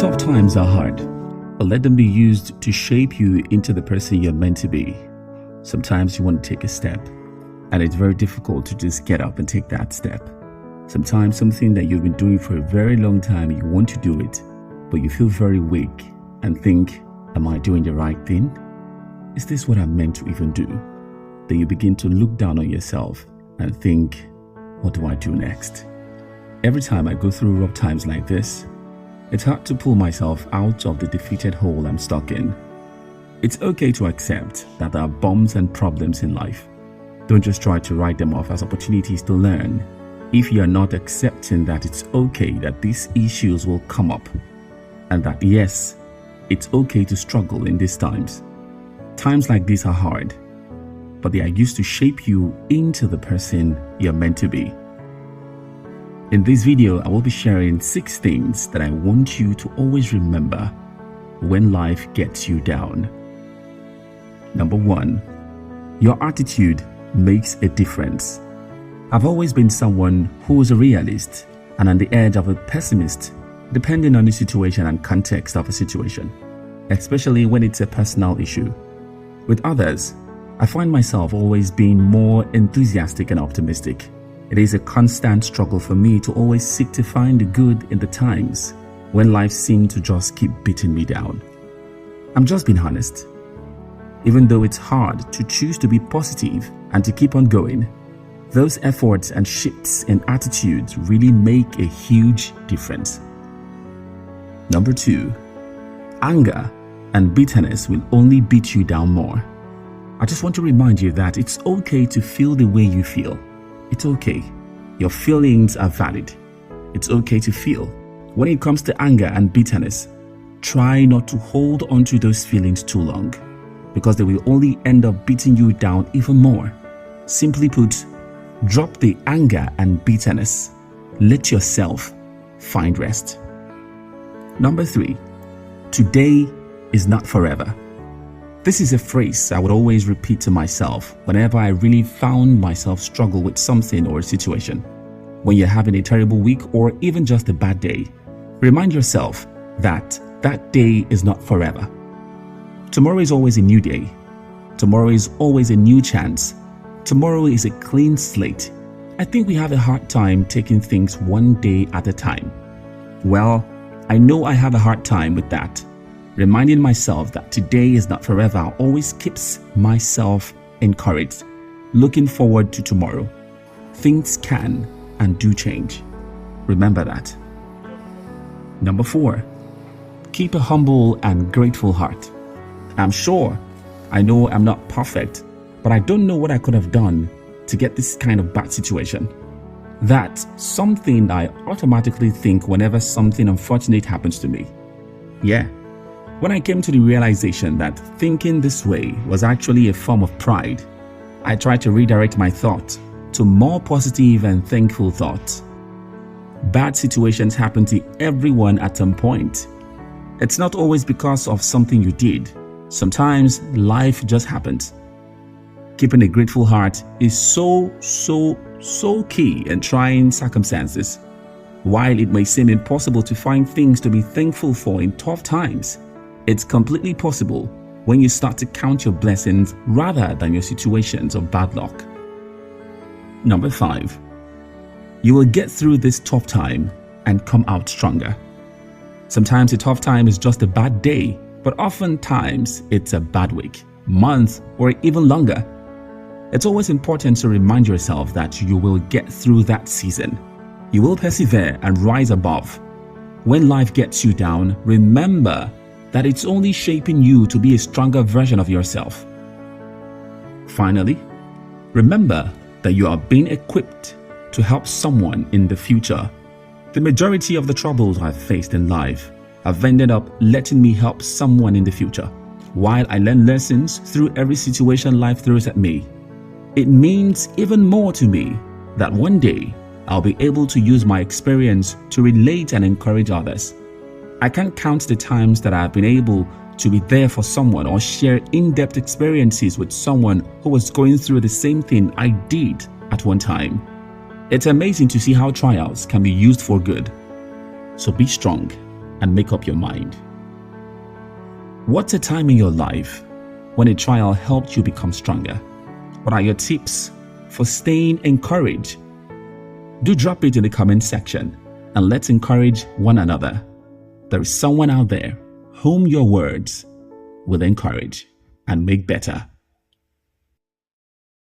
Tough times are hard, but let them be used to shape you into the person you're meant to be. Sometimes you want to take a step, and it's very difficult to just get up and take that step. Sometimes something that you've been doing for a very long time, you want to do it, but you feel very weak and think, am I doing the right thing? Is this what I'm meant to even do? Then you begin to look down on yourself and think, what do I do next? Every time I go through rough times like this, it's hard to pull myself out of the defeated hole I'm stuck in. It's okay to accept that there are bumps and problems in life. Don't just try to write them off as opportunities to learn. If you are not accepting that it's okay that these issues will come up, and that yes, it's okay to struggle in these times. Times like these are hard, but they are used to shape you into the person you're meant to be. In this video, I will be sharing 6 things that I want you to always remember when life gets you down. Number 1, your attitude makes a difference. I've always been someone who is a realist and on the edge of a pessimist, depending on the situation and context of a situation, especially when it's a personal issue. With others, I find myself always being more enthusiastic and optimistic. It is a constant struggle for me to always seek to find the good in the times when life seemed to just keep beating me down. I'm just being honest. Even though it's hard to choose to be positive and to keep on going, those efforts and shifts in attitudes really make a huge difference. Number 2, anger and bitterness will only beat you down more. I just want to remind you that it's okay to feel the way you feel. It's okay. Your feelings are valid. It's okay to feel. When it comes to anger and bitterness, try not to hold on to those feelings too long, because they will only end up beating you down even more. Simply put, drop the anger and bitterness. Let yourself find rest. Number 3, today is not forever. This is a phrase I would always repeat to myself whenever I really found myself struggle with something or a situation. When you're having a terrible week or even just a bad day, remind yourself that that day is not forever. Tomorrow is always a new day. Tomorrow is always a new chance. Tomorrow is a clean slate. I think we have a hard time taking things one day at a time. Well, I know I have a hard time with that. Reminding myself that today is not forever always keeps myself encouraged, looking forward to tomorrow. Things can and do change. Remember that. Number 4, keep a humble and grateful heart. I know I'm not perfect, but I don't know what I could have done to get this kind of bad situation. That's something I automatically think whenever something unfortunate happens to me. Yeah. When I came to the realization that thinking this way was actually a form of pride, I tried to redirect my thought to more positive and thankful thoughts. Bad situations happen to everyone at some point. It's not always because of something you did. Sometimes life just happens. Keeping a grateful heart is so key in trying circumstances. While it may seem impossible to find things to be thankful for in tough times, it's completely possible when you start to count your blessings rather than your situations of bad luck. Number 5, you will get through this tough time and come out stronger. Sometimes a tough time is just a bad day, but oftentimes it's a bad week, month, or even longer. It's always important to remind yourself that you will get through that season. You will persevere and rise above. When life gets you down, remember that it's only shaping you to be a stronger version of yourself. Finally, remember that you are being equipped to help someone in the future. The majority of the troubles I've faced in life have ended up letting me help someone in the future. While I learn lessons through every situation life throws at me, it means even more to me that one day I'll be able to use my experience to relate and encourage others. I can't count the times that I've been able to be there for someone or share in-depth experiences with someone who was going through the same thing I did at one time. It's amazing to see how trials can be used for good. So be strong, and make up your mind. What's a time in your life when a trial helped you become stronger? What are your tips for staying encouraged? Do drop it in the comment section and let's encourage one another. There is someone out there whom your words will encourage and make better.